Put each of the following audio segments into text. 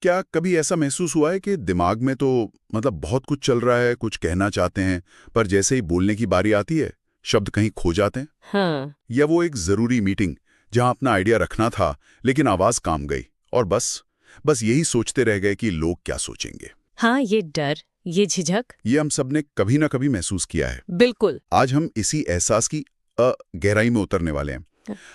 क्या कभी ऐसा महसूस हुआ है कि दिमाग में तो मतलब बहुत कुछ चल रहा है, कुछ कहना चाहते हैं, पर जैसे ही बोलने की बारी आती है शब्द कहीं खो जाते हैं? हाँ। या वो एक जरूरी मीटिंग जहां अपना आइडिया रखना था लेकिन आवाज काम गई और बस यही सोचते रह गए कि लोग क्या सोचेंगे। हाँ, ये डर, ये झिझक। ये हम सब ने कभी ना कभी महसूस किया है। बिल्कुल। आज हम इसी एहसास की गहराई में उतरने वाले हैं।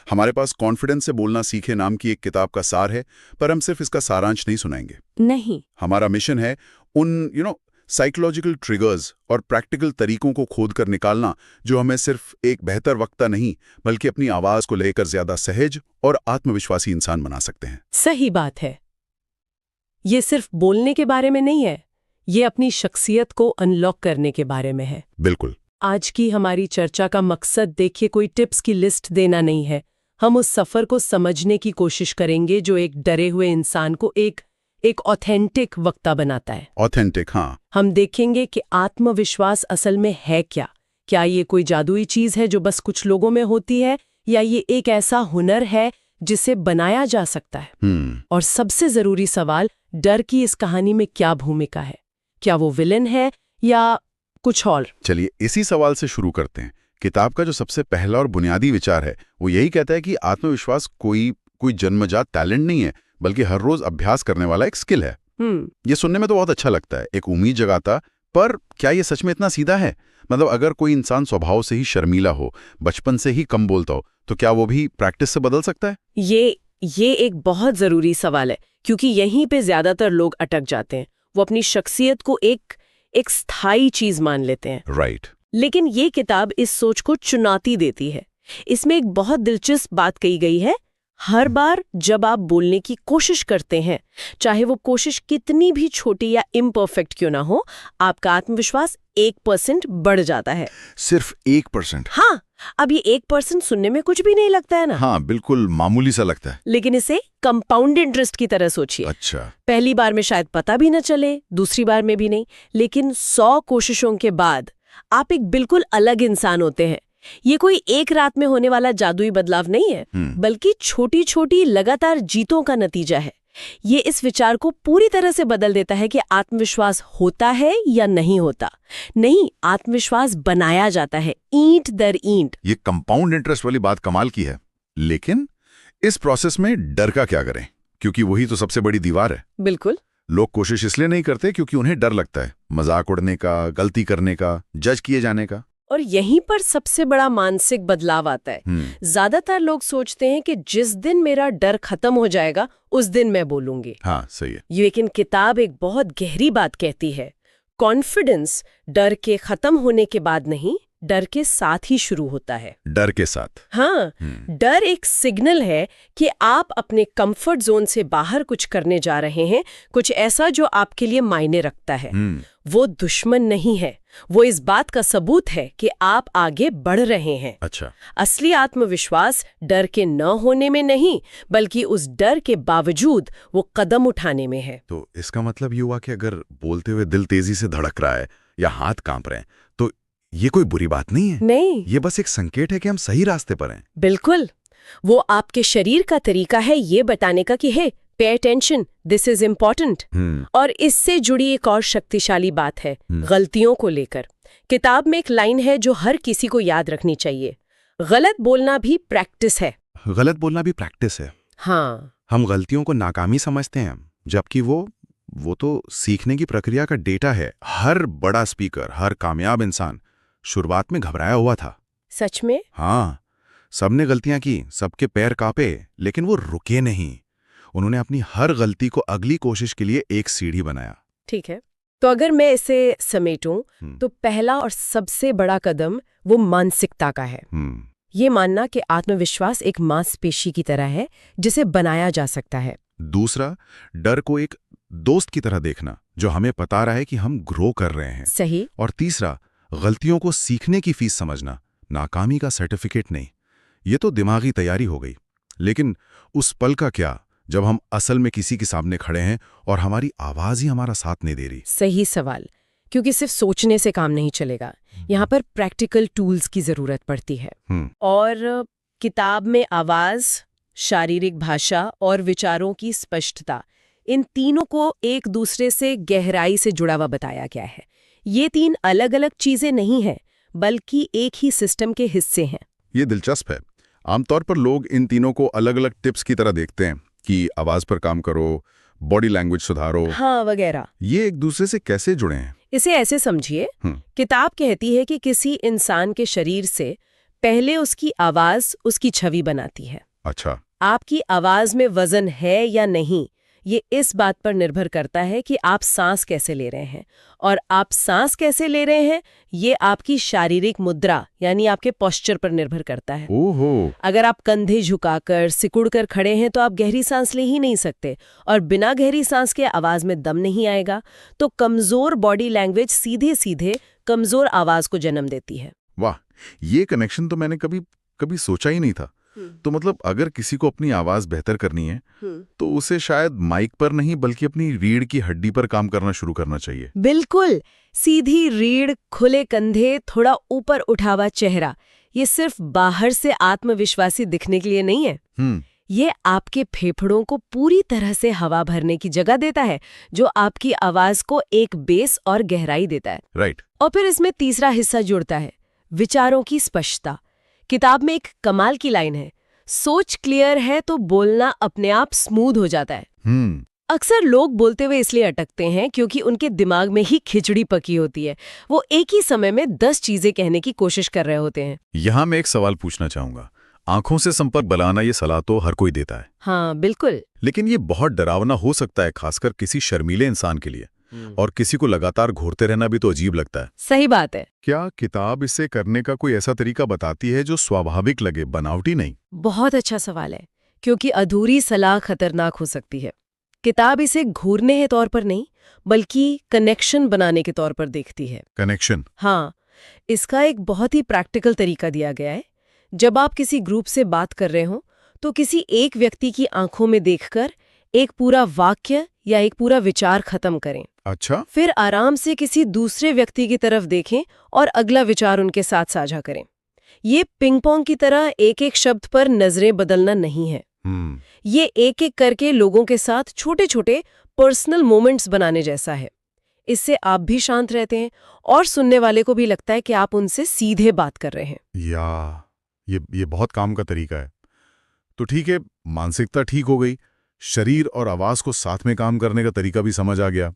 हमारे पास कॉन्फिडेंस से बोलना सीखे नाम की एक किताब का सार है, पर हम सिर्फ इसका सारांश नहीं सुनाएंगे। नहीं। हमारा मिशन है उन साइकोलॉजिकल ट्रिगर्स और प्रैक्टिकल तरीकों को खोद कर निकालना जो हमें सिर्फ एक बेहतर वक्ता नहीं बल्कि अपनी आवाज को लेकर ज्यादा सहज और आत्मविश्वासी इंसान बना सकते हैं। सही बात है। ये सिर्फ बोलने के बारे में नहीं है, ये अपनी शख्सियत को अनलॉक करने के बारे में है। बिल्कुल। आज की हमारी चर्चा का मकसद देखिए कोई टिप्स की लिस्ट देना नहीं है। हम उस सफर को समझने की कोशिश करेंगे जो एक डरे हुए इंसान को एक ऑथेंटिक वक्ता बनाता है। ऑथेंटिक, हाँ। हम देखेंगे कि आत्मविश्वास असल में है क्या ये कोई जादुई चीज है जो बस कुछ लोगों में होती है, या ये एक ऐसा हुनर है जिसे बनाया जा सकता है। और सबसे जरूरी सवाल, डर की इस कहानी में क्या भूमिका है? क्या वो विलेन है या कुछ और? चलिए इसी सवाल से शुरू करते हैं। किताब का जो सबसे पहला और बुनियादी विचार है वो यही कहता है कि आत्मविश्वास कोई जन्मजात टैलेंट नहीं है बल्कि हर रोज अभ्यास करने वाला एक स्किल है। ये सुनने में तो बहुत अच्छा लगता है, एक उम्मीद जगाता, पर क्या ये सच में इतना सीधा है? मतलब अगर कोई इंसान स्वभाव से ही शर्मीला हो, बचपन से ही कम बोलता हो, तो क्या वो भी प्रैक्टिस से बदल सकता है? ये एक बहुत जरूरी सवाल है, क्योंकि यहीं पे ज्यादातर लोग अटक जाते हैं। वो अपनी शख्सियत को एक स्थायी चीज मान लेते हैं। राइट। लेकिन ये किताब इस सोच को चुनौती देती है। इसमें एक बहुत दिलचस्प बात कही गई है, हर बार जब आप बोलने की कोशिश करते हैं, चाहे वो कोशिश कितनी भी छोटी या इम्परफेक्ट क्यों ना हो, आपका आत्मविश्वास 1% बढ़ जाता है। सिर्फ 1%? हाँ। अब ये 1% सुनने में कुछ भी नहीं लगता है ना? हाँ, बिल्कुल मामूली सा लगता है। लेकिन इसे कंपाउंड इंटरेस्ट की तरह सोचिए। अच्छा। पहली बार में शायद पता भी न चले, दूसरी बार में भी नहीं, लेकिन 100 कोशिशों के बाद आप एक बिल्कुल अलग इंसान होते हैं। ये कोई एक रात में होने वाला जादुई बदलाव नहीं है, बल्कि छोटी छोटी लगातार जीतों का नतीजा है। ये इस विचार को पूरी तरह से बदल देता है कि आत्मविश्वास होता है या नहीं होता। नहीं, आत्मविश्वास बनाया जाता है, ईंट दर ईंट। ये कंपाउंड इंटरेस्ट वाली बात कमाल की है। लेकिन इस प्रोसेस में डर का क्या करें? क्योंकि वही तो सबसे बड़ी दीवार है। बिल्कुल। लोग कोशिश इसलिए नहीं करते क्योंकि उन्हें डर लगता है मजाक उड़ने का, गलती करने का, जज किए जाने का। और यहीं पर सबसे बड़ा मानसिक बदलाव आता है। ज्यादातर लोग सोचते हैं कि जिस दिन मेरा डर खत्म हो जाएगा उस दिन मैं बोलूंगी। हाँ, सही है। लेकिन किताब एक बहुत गहरी बात कहती है, कॉन्फिडेंस डर के खत्म होने के बाद नहीं, डर के साथ ही शुरू होता है। डर के साथ? हाँ। डर एक सिग्नल है कि आप अपने कंफर्ट जोन से बाहर कुछ करने जा रहे हैं, कुछ ऐसा जो आपके लिए मायने रखता है। वो दुश्मन नहीं है, वो इस बात का सबूत है कि आप आगे बढ़ रहे हैं। अच्छा। असली आत्मविश्वास डर के न होने में नहीं, बल्कि उस डर के बावजूद वो कदम उठाने में है। तो इसका मतलब ये हुआ कि अगर बोलते हुए दिल तेजी से धड़क रहा है या हाथ कांप रहे हैं तो ये कोई बुरी बात नहीं है। नहीं, ये बस एक संकेत है कि हम सही रास्ते पर हैं। बिल्कुल। वो आपके शरीर का तरीका है ये बताने का कि हे, pay attention, this is important. और इससे जुड़ी एक और शक्तिशाली बात है, गलतियों को लेकर। किताब में एक लाइन है जो हर किसी को याद रखनी चाहिए, गलत बोलना भी प्रैक्टिस है। गलत बोलना भी प्रैक्टिस है? हाँ। हम गलतियों को नाकामी समझते हैं, जबकि वो तो सीखने की प्रक्रिया का डेटा है। हर बड़ा स्पीकर, हर कामयाब इंसान शुरुआत में घबराया हुआ था। सच में? हाँ, सबने गलतियां की, सबके पैर कांपे, लेकिन वो रुके नहीं। उन्होंने अपनी हर गलती को अगली कोशिश के लिए एक सीढ़ी बनाया। ठीक है, तो अगर मैं इसे समेटूं तो पहला और सबसे बड़ा कदम वो मानसिकता का है। ये मानना कि आत्मविश्वास एक मांसपेशी की तरह है जिसे बनाया जा सकता है। दूसरा, डर को एक दोस्त की तरह देखना जो हमें बता रहा है कि हम ग्रो कर रहे हैं। सही। और तीसरा, गलतियों को सीखने की फीस समझना, नाकामी का सर्टिफिकेट नहीं। ये तो दिमागी तैयारी हो गई, लेकिन उस पल का क्या जब हम असल में किसी के सामने खड़े हैं और हमारी आवाज ही हमारा साथ नहीं दे रही? सही सवाल, क्योंकि सिर्फ सोचने से काम नहीं चलेगा। यहाँ पर प्रैक्टिकल टूल्स की जरूरत पड़ती है। और किताब में आवाज, शारीरिक भाषा और विचारों की स्पष्टता, इन तीनों को एक दूसरे से गहराई से जुड़ा हुआ बताया गया है। ये तीन अलग अलग चीजें नहीं हैं, बल्कि एक ही सिस्टम के हिस्से हैं। ये दिलचस्प है। आमतौर पर लोग इन तीनों को अलग अलग टिप्स की तरह देखते हैं कि आवाज पर काम करो, बॉडी लैंग्वेज सुधारो, हाँ वगैरह। ये एक दूसरे से कैसे जुड़े हैं? इसे ऐसे समझिए, किताब कहती है कि किसी इंसान के शरीर से पहले उसकी आवाज उसकी छवि बनाती है। अच्छा। आपकी आवाज में वजन है या नहीं, ये इस बात पर निर्भर करता है कि आप सांस कैसे ले रहे हैं, और आप सांस कैसे ले रहे हैं ये आपकी शारीरिक मुद्रा यानी आपके पोस्चर पर निर्भर करता है। ओहो। अगर आप कंधे झुकाकर सिकुड़कर खड़े हैं तो आप गहरी सांस ले ही नहीं सकते, और बिना गहरी सांस के आवाज में दम नहीं आएगा। तो कमजोर बॉडी लैंग्वेज सीधे सीधे कमजोर आवाज को जन्म देती है। वाह, ये कनेक्शन तो मैंने कभी सोचा ही नहीं था। तो मतलब अगर किसी को अपनी आवाज बेहतर करनी है तो उसे शायद माइक पर नहीं बल्कि अपनी रीढ़ की हड्डी पर काम करना शुरू करना चाहिए। बिल्कुल, सीधी रीढ़, खुले कंधे, थोड़ा ऊपर उठा हुआ चेहरा, ये सिर्फ बाहर से आत्मविश्वासी दिखने के लिए नहीं है। ये आपके फेफड़ों को पूरी तरह से हवा भरने की जगह देता है, जो आपकी आवाज को एक बेस और गहराई देता है। राइट। और फिर इसमें तीसरा हिस्सा जुड़ता है, विचारों की स्पष्टता। किताब में एक कमाल की लाइन है, सोच क्लियर है तो बोलना अपने आप स्मूथ हो जाता है। अक्सर लोग बोलते हुए इसलिए अटकते हैं क्योंकि उनके दिमाग में ही खिचड़ी पकी होती है। वो एक ही समय में 10 चीजें कहने की कोशिश कर रहे होते हैं। यहाँ मैं एक सवाल पूछना चाहूंगा। आंखों से संपर्क बनाना ये सलाह तो हर कोई देता है। हाँ बिल्कुल। लेकिन ये बहुत डरावना हो सकता है, खासकर किसी शर्मीले इंसान के लिए। और किसी को लगातार घूरते रहना भी तो अजीब लगता है। सही बात है। क्या किताब इसे करने का कोई ऐसा तरीका बताती है जो स्वाभाविक लगे, बनावटी नहीं? बहुत अच्छा सवाल है, क्योंकि अधूरी सलाह खतरनाक हो सकती है। किताब इसे घूरने के तौर पर नहीं, बल्कि कनेक्शन बनाने के तौर पर देखती है। कनेक्शन? हाँ, इसका एक बहुत ही प्रैक्टिकल तरीका दिया गया है। जब आप किसी ग्रुप से बात कर रहे हो तो किसी एक व्यक्ति की आंखों में देखकर एक पूरा वाक्य या एक पूरा विचार खत्म करें। अच्छा। फिर आराम से किसी दूसरे व्यक्ति की तरफ देखें और अगला विचार उनके साथ साझा करें। ये पिंग पोंग की तरह एक एक शब्द पर नजरें बदलना नहीं है। ये एक एक करके लोगों के साथ छोटे छोटे पर्सनल मोमेंट्स बनाने जैसा है। इससे आप भी शांत रहते हैं और सुनने वाले को भी लगता है कि आप उनसे सीधे बात कर रहे हैं। ये बहुत काम का तरीका है। तो ठीक है, मानसिकता ठीक हो गई, शरीर और आवाज को साथ में काम करने का तरीका भी समझ आ गया।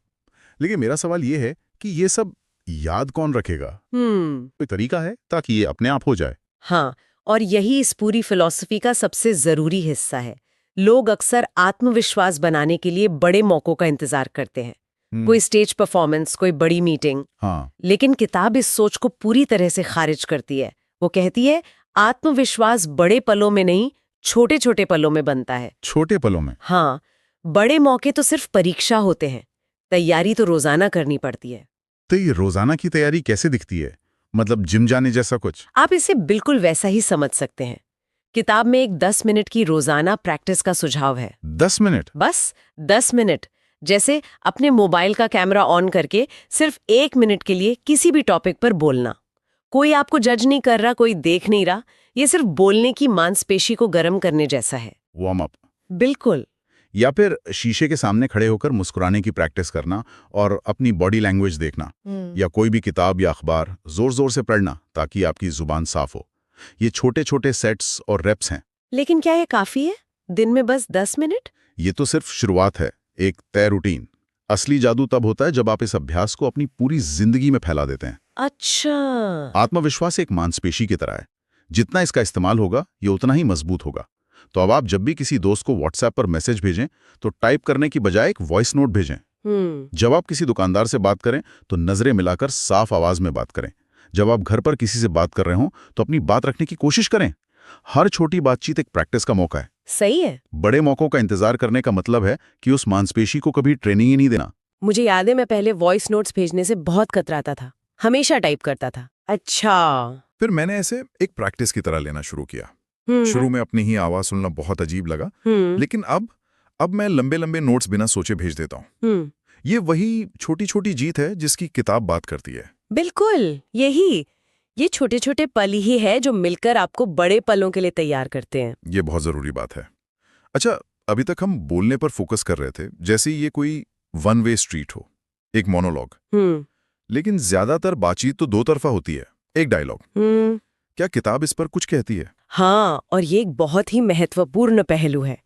लेकिन मेरा सवाल ये है कि ये सब याद कौन रखेगा? कोई तरीका है ताकि ये अपने आप हो जाए? हाँ, और यही इस पूरी फिलॉसफी का सबसे जरूरी हिस्सा है। लोग अक्सर आत्मविश्वास बनाने के लिए बड़े मौकों का इंतजार करते हैं, कोई स्टेज परफॉर्मेंस, कोई बड़ी मीटिंग। हाँ। लेकिन किताब इस सोच को पूरी तरह से खारिज करती है। वो कहती है आत्मविश्वास बड़े पलों में नहीं, छोटे छोटे पलों में बनता है। छोटे पलों में? हाँ, बड़े मौके तो सिर्फ परीक्षा होते हैं, तैयारी तो रोजाना करनी पड़ती है। तो ये रोजाना की तैयारी कैसे दिखती है? मतलब जिम जाने जैसा कुछ? आप इसे बिल्कुल वैसा ही समझ सकते हैं। किताब में एक 10 मिनट की रोजाना प्रैक्टिस का सुझाव है। 10 मिनट? बस 10 मिनट। जैसे अपने मोबाइल का कैमरा ऑन करके सिर्फ 1 मिनट के लिए किसी भी टॉपिक पर बोलना। कोई आपको जज नहीं कर रहा, कोई देख नहीं रहा। ये सिर्फ बोलने की मांसपेशी को गर्म करने जैसा है। Warm up? बिल्कुल। या फिर शीशे के सामने खड़े होकर मुस्कुराने की प्रैक्टिस करना और अपनी बॉडी लैंग्वेज देखना, या कोई भी किताब या अखबार जोर जोर से पढ़ना ताकि आपकी जुबान साफ हो। ये छोटे छोटे सेट्स और रेप्स हैं। लेकिन क्या ये काफी है? दिन में बस 10 मिनट? ये तो सिर्फ शुरुआत है, एक तय रूटीन। असली जादू तब होता है जब आप इस अभ्यास को अपनी पूरी जिंदगी में फैला देते हैं। अच्छा। आत्मविश्वास एक मांसपेशी की तरह है, जितना इसका इस्तेमाल होगा ये उतना ही मजबूत होगा। तो अब आप जब भी किसी दोस्त को व्हाट्सएप पर मैसेज भेजें तो टाइप करने की बजाय एक वॉइस नोट भेजें। जब आप किसी दुकानदार से बात करें तो नजरें मिलाकर साफ आवाज में बात करें। जब आप घर पर किसी से बात कर रहे हो तो अपनी बात रखने की कोशिश करें। हर छोटी बातचीत एक प्रैक्टिस का मौका है। सही है। बड़े मौकों का इंतजार करने का मतलब है कि उस मांसपेशी को कभी ट्रेनिंग ही नहीं देना। मुझे याद है, मैं पहले वॉइस नोट्स भेजने से बहुत कतराता था, हमेशा टाइप करता था। अच्छा। फिर मैंने ऐसे एक प्रैक्टिस की तरह लेना शुरू किया। शुरू में अपनी ही आवाज सुनना बहुत अजीब लगा, लेकिन अब मैं लंबे लंबे नोट्स बिना सोचे भेज देता हूँ। ये वही छोटी छोटी जीत है जिसकी किताब बात करती है। बिल्कुल यही। ये छोटे छोटे पल ही है जो मिलकर आपको बड़े पलों के लिए तैयार करते हैं। ये बहुत जरूरी बात है। अच्छा, अभी तक हम बोलने पर फोकस कर रहे थे, जैसे ये कोई वन वे स्ट्रीट हो, एक मोनोलॉग। लेकिन ज्यादातर बातचीत तो दो तरफा होती है, एक डायलॉग। क्या किताब इस पर कुछ कहती है? हाँ, और ये एक बहुत ही महत्वपूर्ण पहलू है।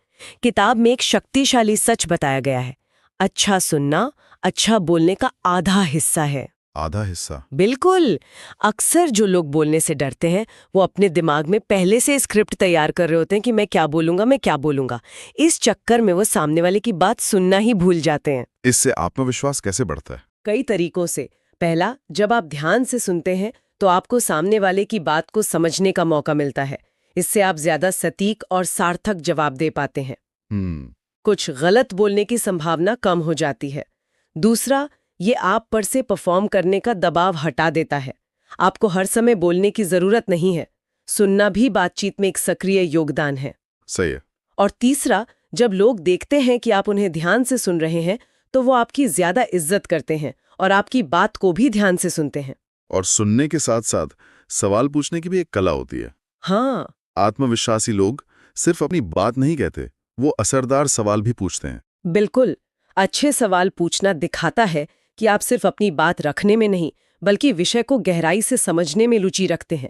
किताब में एक शक्तिशाली सच बताया गया है। अच्छा सुनना अच्छा बोलने का आधा हिस्सा है। आधा हिस्सा? बिल्कुल। अक्सर जो लोग बोलने से डरते हैं वो अपने दिमाग में पहले से स्क्रिप्ट तैयार कर रहे होते हैं कि मैं क्या बोलूंगा। इस चक्कर में वो सामने वाले की बात सुनना ही भूल जाते हैं। इससे आत्मविश्वास कैसे बढ़ता है? कई तरीकों से। पहला, जब आप ध्यान से सुनते हैं तो आपको सामने वाले की बात को समझने का मौका मिलता है। इससे आप ज्यादा सटीक और सार्थक जवाब दे पाते हैं। कुछ गलत बोलने की संभावना कम हो जाती है। दूसरा, ये आप पर से परफॉर्म करने का दबाव हटा देता है। आपको हर समय बोलने की जरूरत नहीं है। सुनना भी बातचीत में एक सक्रिय योगदान है। सही है। और तीसरा, जब लोग देखते हैं कि आप उन्हें ध्यान से सुन रहे हैं तो वो आपकी ज्यादा इज्जत करते हैं और आपकी बात को भी ध्यान से सुनते हैं। और सुनने के साथ साथ सवाल पूछने की भी एक कला होती है। हाँ, आत्मविश्वासी लोग सिर्फ अपनी बात नहीं कहते, वो असरदार सवाल भी पूछते हैं। बिल्कुल। अच्छे सवाल पूछना दिखाता है कि आप सिर्फ अपनी बात रखने में नहीं बल्कि विषय को गहराई से समझने में रुचि रखते हैं।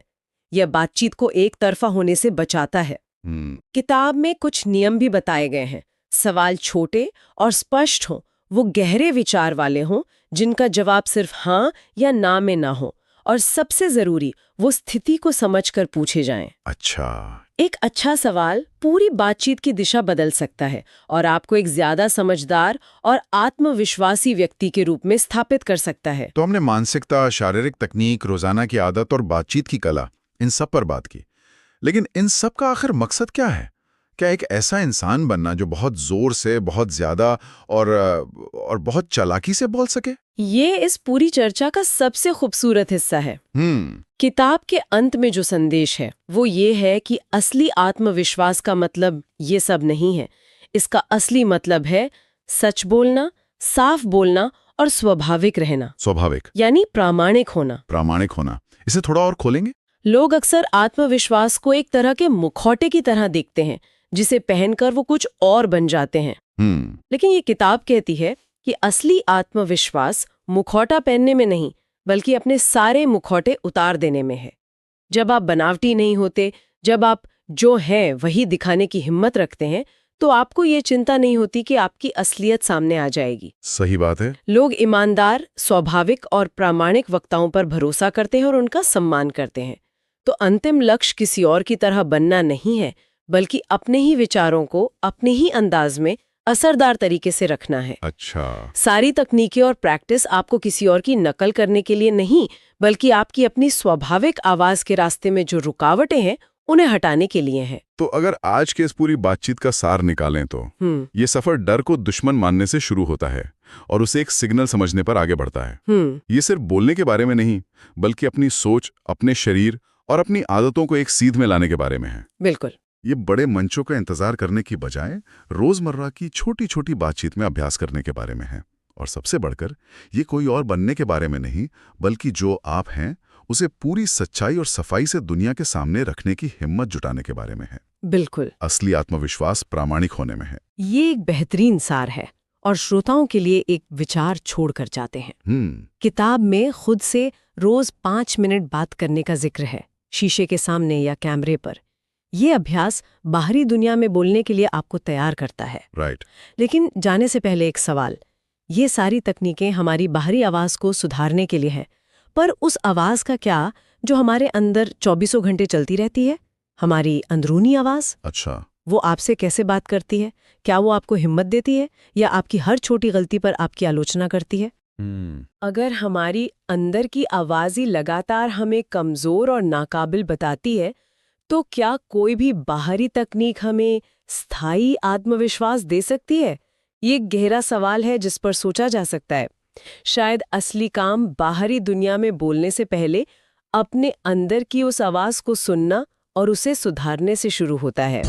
यह बातचीत को एक तरफा होने से बचाता है। किताब में कुछ नियम भी बताए गए हैं। सवाल छोटे और स्पष्ट हों, वो गहरे विचार वाले हों, जिनका जवाब सिर्फ हाँ या ना में ना हो, और सबसे जरूरी वो स्थिति को समझकर पूछे जाएं। अच्छा। एक अच्छा सवाल पूरी बातचीत की दिशा बदल सकता है और आपको एक ज्यादा समझदार और आत्मविश्वासी व्यक्ति के रूप में स्थापित कर सकता है। तो हमने मानसिकता, शारीरिक तकनीक, रोजाना की आदत और बातचीत की कला, इन सब पर बात की। लेकिन इन सब का आखिर मकसद क्या है? क्या एक ऐसा इंसान बनना जो बहुत जोर से, बहुत ज्यादा और बहुत चालाकी से बोल सके? ये इस पूरी चर्चा का सबसे खूबसूरत हिस्सा है। किताब के अंत में जो संदेश है वो ये है कि असली आत्मविश्वास का मतलब ये सब नहीं है। इसका असली मतलब है सच बोलना, साफ बोलना और स्वाभाविक रहना। स्वाभाविक यानी प्रामाणिक होना। प्रामाणिक होना। इसे थोड़ा और खोलेंगे? लोग अक्सर आत्मविश्वास को एक तरह के मुखौटे की तरह देखते हैं जिसे पहनकर वो कुछ और बन जाते हैं। लेकिन ये किताब कहती है कि असली आत्मविश्वास मुखौटा पहनने में नहीं बल्कि अपने सारे मुखौटे उतार देने में है। जब आप बनावटी नहीं होते, जब आप जो हैं वही दिखाने की हिम्मत रखते हैं, तो आपको ये चिंता नहीं होती कि आपकी असलियत सामने आ जाएगी। सही बात है। लोग ईमानदार, स्वाभाविक और प्रामाणिक वक्ताओं पर भरोसा करते हैं और उनका सम्मान करते हैं। तो अंतिम लक्ष्य किसी और की तरह बनना नहीं है बल्कि अपने ही विचारों को अपने ही अंदाज में असरदार तरीके से रखना है। अच्छा। सारी तकनीकें और प्रैक्टिस आपको किसी और की नकल करने के लिए नहीं बल्कि आपकी अपनी स्वाभाविक आवाज के रास्ते में जो रुकावटें हैं उन्हें हटाने के लिए हैं। तो अगर आज के इस पूरी बातचीत का सार निकालें तो ये सफर डर को दुश्मन मानने से शुरू होता है और उसे एक सिग्नल समझने पर आगे बढ़ता है। ये सिर्फ बोलने के बारे में नहीं बल्कि अपनी सोच, अपने शरीर और अपनी आदतों को एक सीध में लाने के बारे में है। बिल्कुल। ये बड़े मंचों का इंतजार करने की बजाय रोजमर्रा की छोटी छोटी बातचीत में अभ्यास करने के बारे में है। और सबसे बढ़कर ये कोई और बनने के बारे में नहीं बल्कि जो आप हैं उसे पूरी सच्चाई और सफाई से दुनिया के सामने रखने की हिम्मत जुटाने के बारे में है। बिल्कुल। असली आत्मविश्वास प्रामाणिक होने में है। ये एक बेहतरीन सार है और श्रोताओं के लिए एक विचार छोड़कर जाते हैं। किताब में खुद से रोज 5 मिनट बात करने का जिक्र है, शीशे के सामने या कैमरे पर। ये अभ्यास बाहरी दुनिया में बोलने के लिए आपको तैयार करता है। राइट। लेकिन जाने से पहले एक सवाल। ये सारी तकनीकें हमारी बाहरी आवाज को सुधारने के लिए हैं, पर उस आवाज का क्या जो हमारे अंदर 24 घंटे चलती रहती है, हमारी अंदरूनी आवाज? अच्छा। वो आपसे कैसे बात करती है? क्या वो आपको हिम्मत देती है या आपकी हर छोटी गलती पर आपकी आलोचना करती है? अगर हमारी अंदर की आवाज ही लगातार हमें कमजोर और नाकाबिल बताती है, तो क्या कोई भी बाहरी तकनीक हमें स्थायी आत्मविश्वास दे सकती है? ये एक गहरा सवाल है जिस पर सोचा जा सकता है। शायद असली काम बाहरी दुनिया में बोलने से पहले अपने अंदर की उस आवाज को सुनना और उसे सुधारने से शुरू होता है।